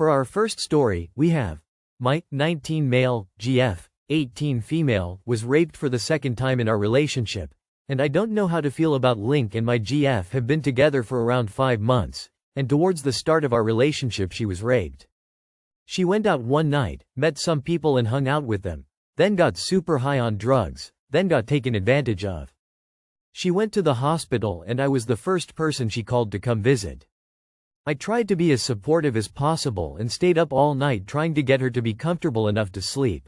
For our first story, we have my 19 male, GF, 18 female, was raped for the second time in our relationship, and I don't know how to feel about Link and my GF have been together for around 5 months, and towards the start of our relationship she was raped. She went out one night, met some people and hung out with them, then got super high on drugs, then got taken advantage of. She went to the hospital and I was the first person she called to come visit. I tried to be as supportive as possible and stayed up all night trying to get her to be comfortable enough to sleep.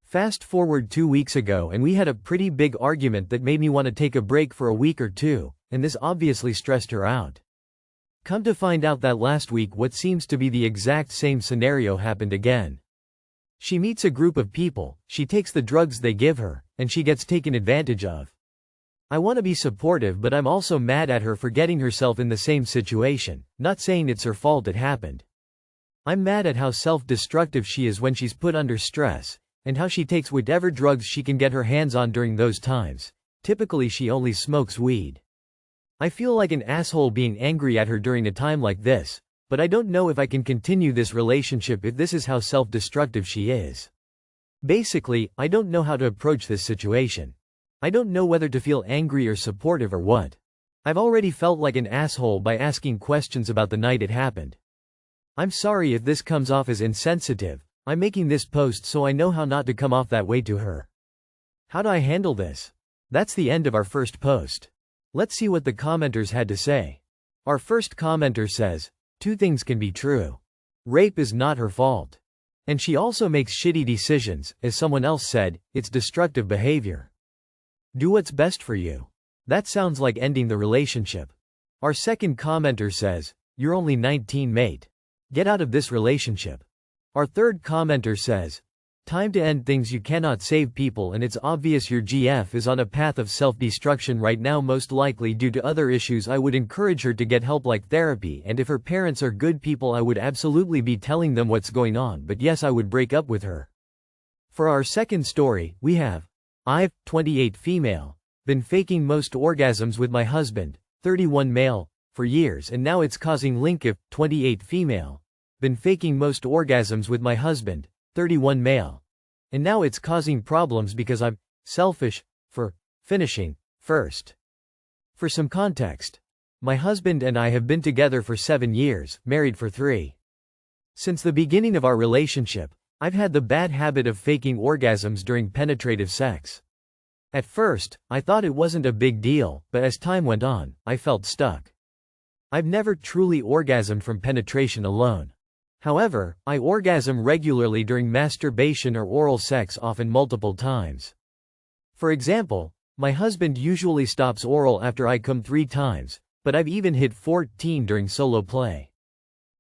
Fast forward 2 weeks ago and we had a pretty big argument that made me want to take a break for a week or two, and this obviously stressed her out. Come to find out that last week what seems to be the exact same scenario happened again. She meets a group of people, she takes the drugs they give her, and she gets taken advantage of. I want to be supportive, but I'm also mad at her for getting herself in the same situation, not saying it's her fault it happened. I'm mad at how self-destructive she is when she's put under stress, and how she takes whatever drugs she can get her hands on during those times. Typically she only smokes weed. I feel like an asshole being angry at her during a time like this, but I don't know if I can continue this relationship if this is how self-destructive she is. Basically, I don't know how to approach this situation. I don't know whether to feel angry or supportive or what. I've already felt like an asshole by asking questions about the night it happened. I'm sorry if this comes off as insensitive. I'm making this post so I know how not to come off that way to her. How do I handle this? That's the end of our first post. Let's see what the commenters had to say. Our first commenter says, 2 things can be true. Rape is not her fault. And she also makes shitty decisions. As someone else said, it's destructive behavior. Do what's best for you. That sounds like ending the relationship. Our second commenter says, you're only 19, mate. Get out of this relationship. Our third commenter says, time to end things. You cannot save people and it's obvious your GF is on a path of self-destruction right now, most likely due to other issues. I would encourage her to get help like therapy, and if her parents are good people I would absolutely be telling them what's going on, but yes, I would break up with her. For our second story, we have I've, 28 female, been faking most orgasms with my husband, 31 male, for years and now it's causing Link, 28 female, been faking most orgasms with my husband, 31 male. And now it's causing problems because I'm selfish for finishing first. For some context, my husband and I have been together for 7 years, married for 3. Since the beginning of our relationship, I've had the bad habit of faking orgasms during penetrative sex. At first, I thought it wasn't a big deal, but as time went on, I felt stuck. I've never truly orgasmed from penetration alone. However, I orgasm regularly during masturbation or oral sex, often multiple times. For example, my husband usually stops oral after I come 3 times, but I've even hit 14 during solo play.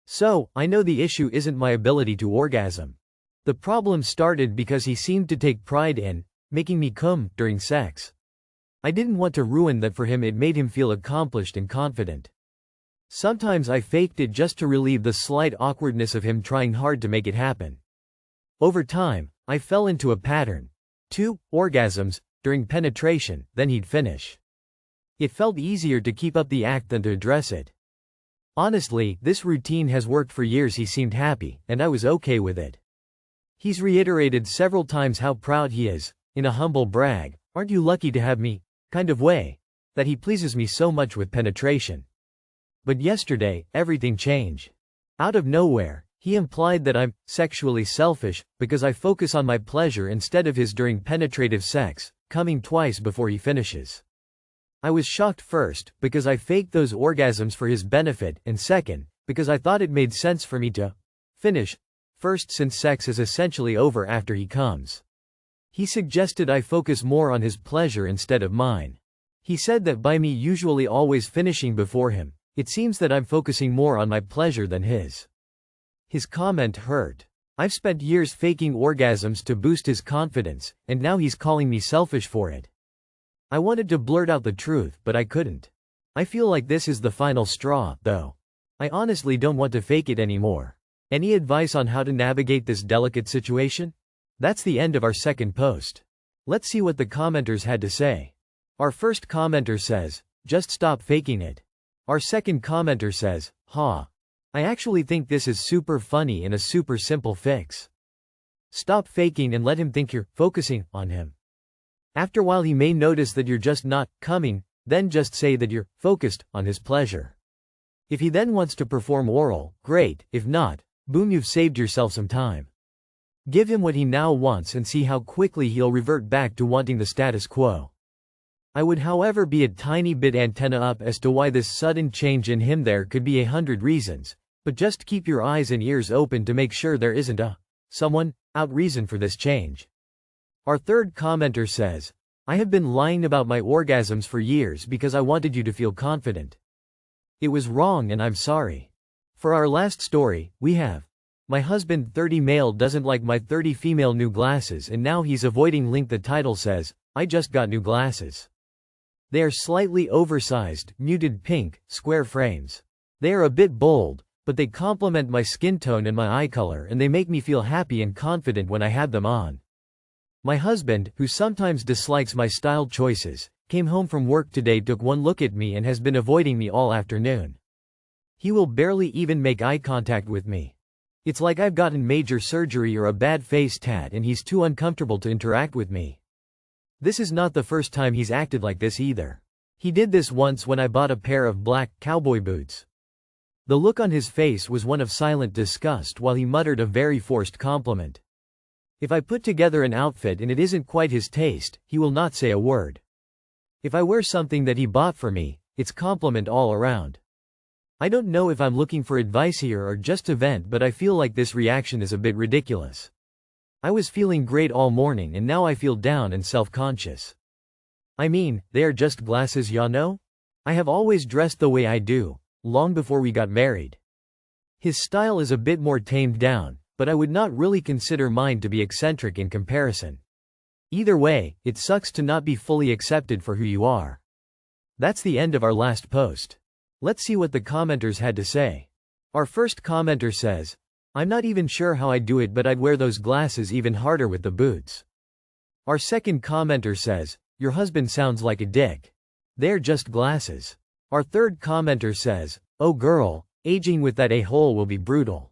So, I know the issue isn't my ability to orgasm. The problem started because he seemed to take pride in making me come during sex. I didn't want to ruin that for him. It made him feel accomplished and confident. Sometimes I faked it just to relieve the slight awkwardness of him trying hard to make it happen. Over time, I fell into a pattern. 2 orgasms during penetration, then he'd finish. It felt easier to keep up the act than to address it. Honestly, this routine has worked for years. He seemed happy, and I was okay with it. He's reiterated several times how proud he is, in a humble brag, "Aren't you lucky to have me?" kind of way, that he pleases me so much with penetration. But yesterday, everything changed. Out of nowhere, he implied that I'm sexually selfish because I focus on my pleasure instead of his during penetrative sex, coming twice before he finishes. I was shocked first, because I faked those orgasms for his benefit, and second, because I thought it made sense for me to finish first since sex is essentially over after he comes. He suggested I focus more on his pleasure instead of mine. He said that by me usually always finishing before him, it seems that I'm focusing more on my pleasure than his. His comment hurt. I've spent years faking orgasms to boost his confidence, and now he's calling me selfish for it. I wanted to blurt out the truth, but I couldn't. I feel like this is the final straw, though. I honestly don't want to fake it anymore. Any advice on how to navigate this delicate situation? That's the end of our second post. Let's see what the commenters had to say. Our first commenter says, "Just stop faking it." Our second commenter says, "Ha. I actually think this is super funny and a super simple fix. Stop faking and let him think you're focusing on him. After a while he may notice that you're just not coming, then just say that you're focused on his pleasure. If he then wants to perform oral, great, if not, boom, you've saved yourself some time. Give him what he now wants and see how quickly he'll revert back to wanting the status quo. I would however be a tiny bit antenna up as to why this sudden change in him. There could be 100 reasons, but just keep your eyes and ears open to make sure there isn't a someone out reason for this change. Our third commenter says, I have been lying about my orgasms for years because I wanted you to feel confident. It was wrong and I'm sorry. For our last story, we have, my husband 30 male doesn't like my 30 female new glasses and now he's avoiding link. The title says, I just got new glasses. They are slightly oversized, muted pink, square frames. They are a bit bold, but they complement my skin tone and my eye color and they make me feel happy and confident when I have them on. My husband, who sometimes dislikes my style choices, came home from work today, took one look at me and has been avoiding me all afternoon. He will barely even make eye contact with me. It's like I've gotten major surgery or a bad face tat and he's too uncomfortable to interact with me. This is not the first time he's acted like this either. He did this once when I bought a pair of black cowboy boots. The look on his face was one of silent disgust while he muttered a very forced compliment. If I put together an outfit and it isn't quite his taste, he will not say a word. If I wear something that he bought for me, it's compliment all around. I don't know if I'm looking for advice here or just to vent, but I feel like this reaction is a bit ridiculous. I was feeling great all morning and now I feel down and self-conscious. I mean, they are just glasses, ya know? I have always dressed the way I do, long before we got married. His style is a bit more tamed down, but I would not really consider mine to be eccentric in comparison. Either way, it sucks to not be fully accepted for who you are. That's the end of our last post. Let's see what the commenters had to say. Our first commenter says, I'm not even sure how I'd do it, but I'd wear those glasses even harder with the boots. Our second commenter says, your husband sounds like a dick. They're just glasses. Our third commenter says, oh girl, aging with that a-hole will be brutal.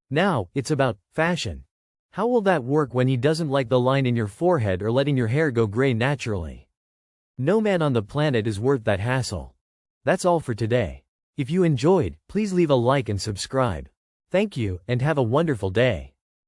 Now, it's about fashion. How will that work when he doesn't like the line in your forehead or letting your hair go gray naturally? No man on the planet is worth that hassle. That's all for today. If you enjoyed, please leave a like and subscribe. Thank you, and have a wonderful day.